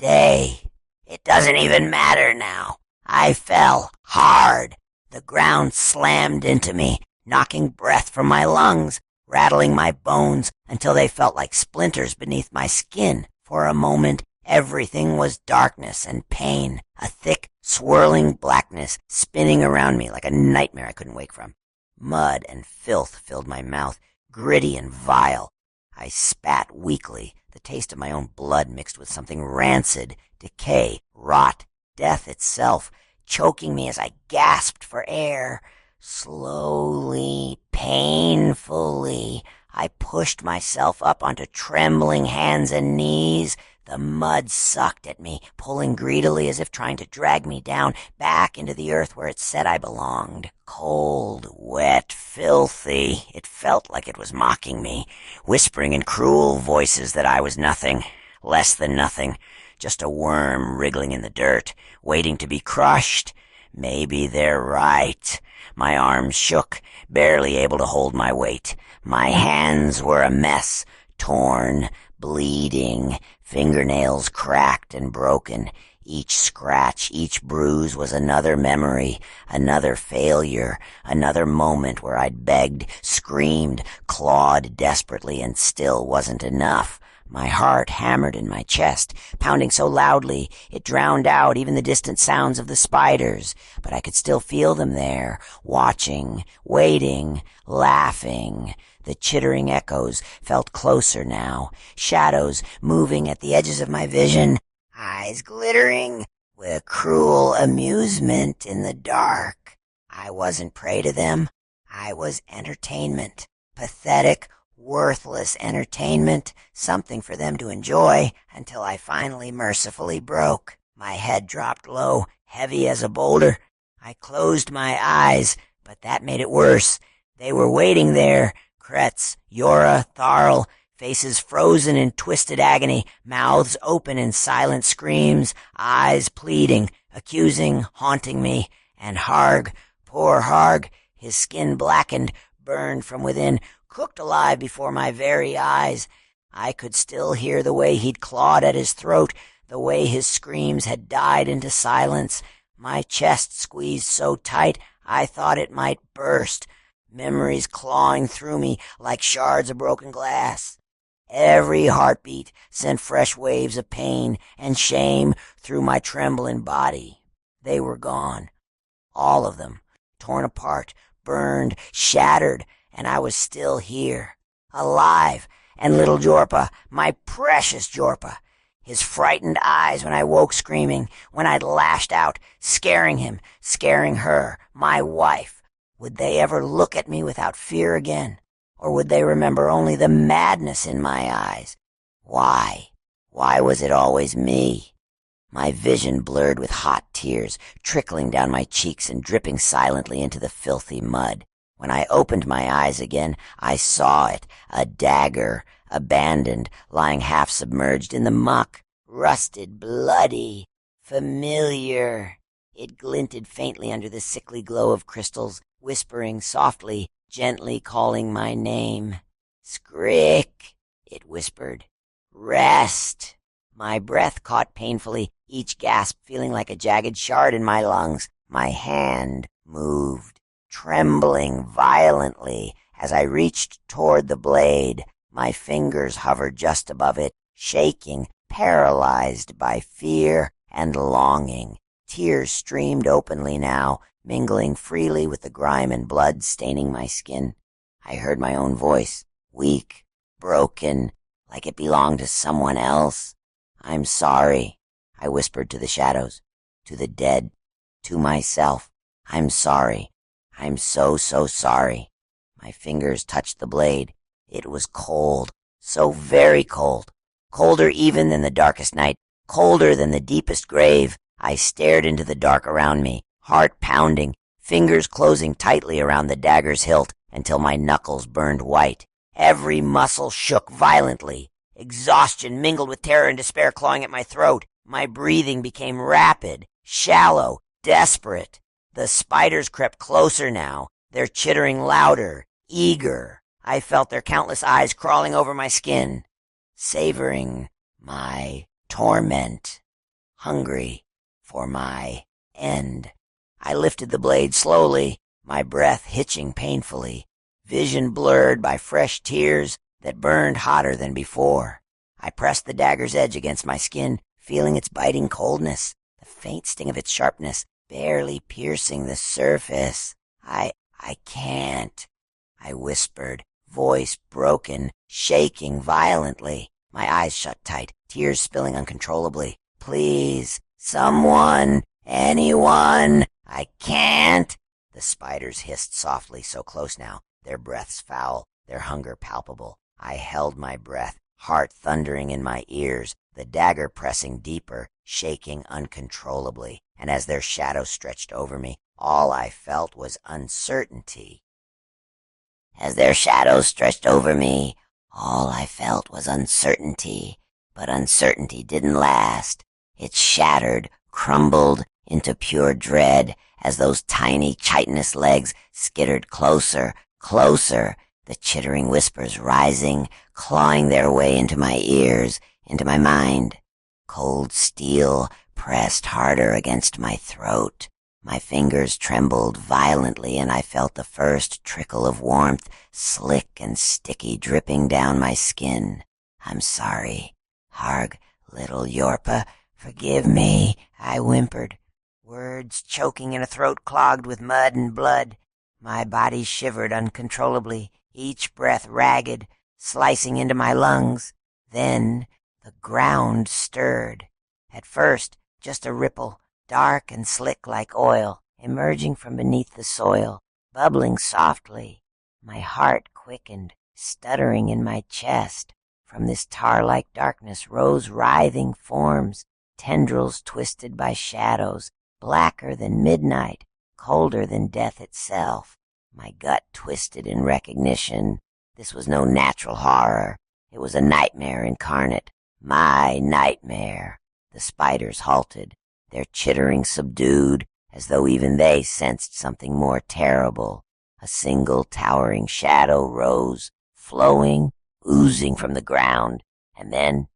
day. It doesn't even matter now. I fell hard. The ground slammed into me, knocking breath from my lungs, rattling my bones until they felt like splinters beneath my skin. For a moment, everything was darkness and pain, a thick, swirling blackness spinning around me like a nightmare I couldn't wake from. Mud and filth filled my mouth, gritty and vile. I spat weakly, the taste of my own blood mixed with something rancid, decay, rot, death itself, choking me as I gasped for air. Slowly, painfully, I pushed myself up onto trembling hands and knees. The mud sucked at me, pulling greedily as if trying to drag me down, back into the earth where it said I belonged. Cold, wet, filthy. It felt like it was mocking me, whispering in cruel voices that I was nothing, less than nothing, just a worm wriggling in the dirt, waiting to be crushed. Maybe they're right. My arms shook, barely able to hold my weight. My hands were a mess, torn, bleeding, fingernails cracked and broken. Each scratch, each bruise was another memory, another failure, another moment where I'd begged, screamed, clawed desperately, and still wasn't enough. My heart hammered in my chest, pounding so loudly it drowned out even the distant sounds of the spiders. But I could still feel them there, watching, waiting, laughing. The chittering echoes felt closer now, shadows moving at the edges of my vision, eyes glittering with cruel amusement in the dark. I wasn't prey to them. I was entertainment, pathetic, worthless entertainment, something for them to enjoy, until I finally mercifully broke. My head dropped low, heavy as a boulder. I closed my eyes, but that made it worse. They were waiting there, Kretz, Yora, Tharl, faces frozen in twisted agony, mouths open in silent screams, eyes pleading, accusing, haunting me. And Harg, poor Harg, his skin blackened, burned from within, cooked alive before my very eyes. I could still hear the way he'd clawed at his throat, the way his screams had died into silence. My chest squeezed so tight I thought it might burst, memories clawing through me like shards of broken glass. Every heartbeat sent fresh waves of pain and shame through my trembling body. They were gone, all of them, torn apart, burned, shattered, and I was still here, alive, and little Jorpa, my precious Jorpa, his frightened eyes when I woke screaming, when I'd lashed out, scaring him, scaring her, my wife. Would they ever look at me without fear again? Or would they remember only the madness in my eyes? Why? Why was it always me? My vision blurred with hot tears, trickling down my cheeks and dripping silently into the filthy mud. When I opened my eyes again, I saw it, a dagger, abandoned, lying half submerged in the muck, rusted, bloody, familiar. It glinted faintly under the sickly glow of crystals, whispering softly, gently calling my name. Skrik, it whispered. Rest. My breath caught painfully, each gasp feeling like a jagged shard in my lungs. My hand moved, trembling violently as I reached toward the blade. My fingers hovered just above it, shaking, paralyzed by fear and longing. Tears streamed openly now, mingling freely with the grime and blood staining my skin. I heard my own voice, weak, broken, like it belonged to someone else. I'm sorry, I whispered to the shadows, to the dead, to myself. I'm sorry. I'm so sorry. My fingers touched the blade. It was cold, so very cold, colder even than the darkest night, colder than the deepest grave. I stared into the dark around me, heart pounding, fingers closing tightly around the dagger's hilt until my knuckles burned white. Every muscle shook violently. Exhaustion mingled with terror and despair clawing at my throat. My breathing became rapid, shallow, desperate. The spiders crept closer now, their chittering louder, eager. I felt their countless eyes crawling over my skin, savoring my torment. hungry for my end. I lifted the blade slowly, my breath hitching painfully, vision blurred by fresh tears that burned hotter than before. I pressed the dagger's edge against my skin, feeling its biting coldness, the faint sting of its sharpness barely piercing the surface. I can't, I whispered, voice broken, shaking violently. My eyes shut tight, tears spilling uncontrollably. Please, someone, anyone, I can't. The spiders hissed softly, so close now, their breaths foul, their hunger palpable. I held my breath, heart thundering in my ears, the dagger pressing deeper, shaking uncontrollably, and as their shadows stretched over me, all I felt was uncertainty. As their shadows stretched over me, all I felt was uncertainty, but uncertainty didn't last. It shattered, crumbled into pure dread as those tiny chitinous legs skittered closer, closer, the chittering whispers rising, clawing their way into my ears, into my mind. Cold steel pressed harder against my throat. My fingers trembled violently, and I felt the first trickle of warmth, slick and sticky, dripping down my skin. I'm sorry, Harg, little Yorpa. Forgive me, I whimpered, words choking in a throat clogged with mud and blood. My body shivered uncontrollably, each breath ragged, slicing into my lungs. Then the ground stirred. At first, just a ripple, dark and slick like oil, emerging from beneath the soil, bubbling softly. My heart quickened, stuttering in my chest. From this tar-like darkness rose writhing forms, tendrils twisted by shadows, blacker than midnight, colder than death itself. My gut twisted in recognition. This was no natural horror. It was a nightmare incarnate. My nightmare. The spiders halted, their chittering subdued, as though even they sensed something more terrible. A single towering shadow rose, flowing, oozing from the ground, and then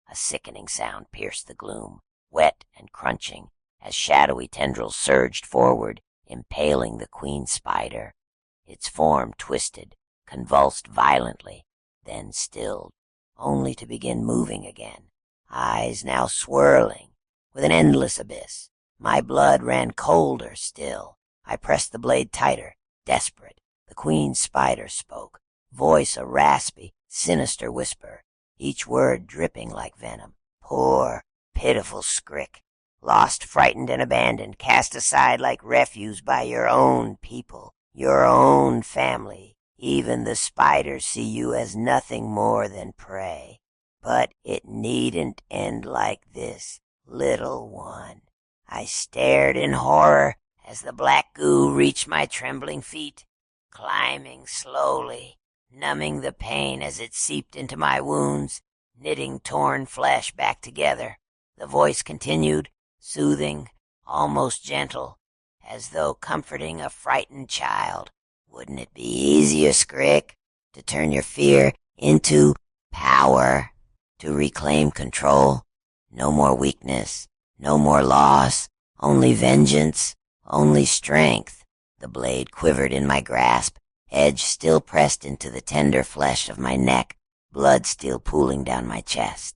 a sickening sound pierced the gloom, wet and crunching, as shadowy tendrils surged forward, impaling the queen spider. Its form twisted, convulsed violently, then stilled, only to begin moving again, eyes now swirling with an endless abyss. My blood ran colder still. I pressed the blade tighter, desperate. The queen spider spoke, voice a raspy, sinister whisper, each word dripping like venom. Poor, pitiful Skrik, lost, frightened, and abandoned, cast aside like refuse by your own people, your own family. Even the spiders see you as nothing more than prey. But it needn't end like this, little one. I stared in horror as the black goo reached my trembling feet, climbing slowly, numbing the pain as it seeped into my wounds, knitting torn flesh back together. The voice continued, soothing, almost gentle, as though comforting a frightened child. Wouldn't it be easier, Skrik, to turn your fear into power, to reclaim control? No more weakness, no more loss, only vengeance, only strength. The blade quivered in my grasp, edge still pressed into the tender flesh of my neck, blood still pooling down my chest.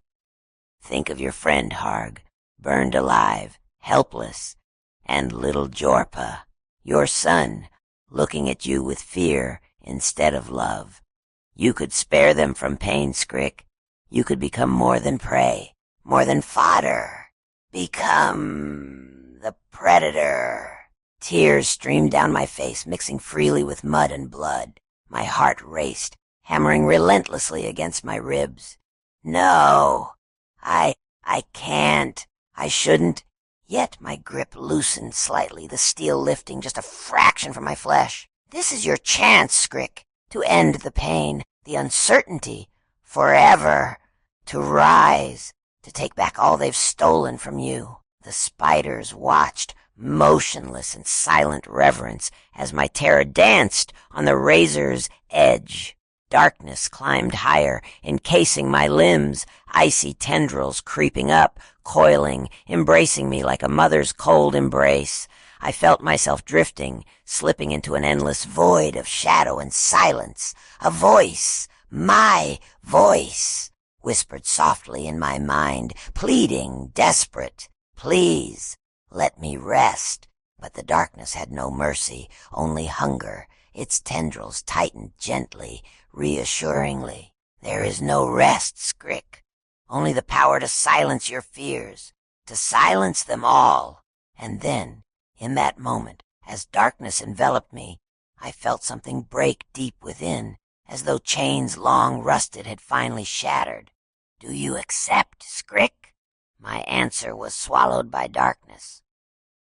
Think of your friend, Harg, burned alive, helpless, and little Jorpa, your son, looking at you with fear instead of love. You could spare them from pain, Skrik. You could become more than prey, more than fodder. Become the predator. Tears streamed down my face, mixing freely with mud and blood. My heart raced, hammering relentlessly against my ribs. No, I can't. I shouldn't. Yet my grip loosened slightly, the steel lifting just a fraction from my flesh. This is your chance, Skrik, to end the pain, the uncertainty, forever, to rise, to take back all they've stolen from you. The spiders watched, motionless in silent reverence, as my terror danced on the razor's edge. Darkness climbed higher, encasing my limbs, icy tendrils creeping up, coiling, embracing me like a mother's cold embrace. I felt myself drifting, slipping into an endless void of shadow and silence. A voice, my voice, whispered softly in my mind, pleading, desperate. Please, let me rest. But the darkness had no mercy, only hunger. Its tendrils tightened gently, reassuringly. There is no rest, Skrik. Only the power to silence your fears, to silence them all. And then, in that moment, as darkness enveloped me, I felt something break deep within, as though chains long rusted had finally shattered. Do you accept, Skrik? My answer was swallowed by darkness.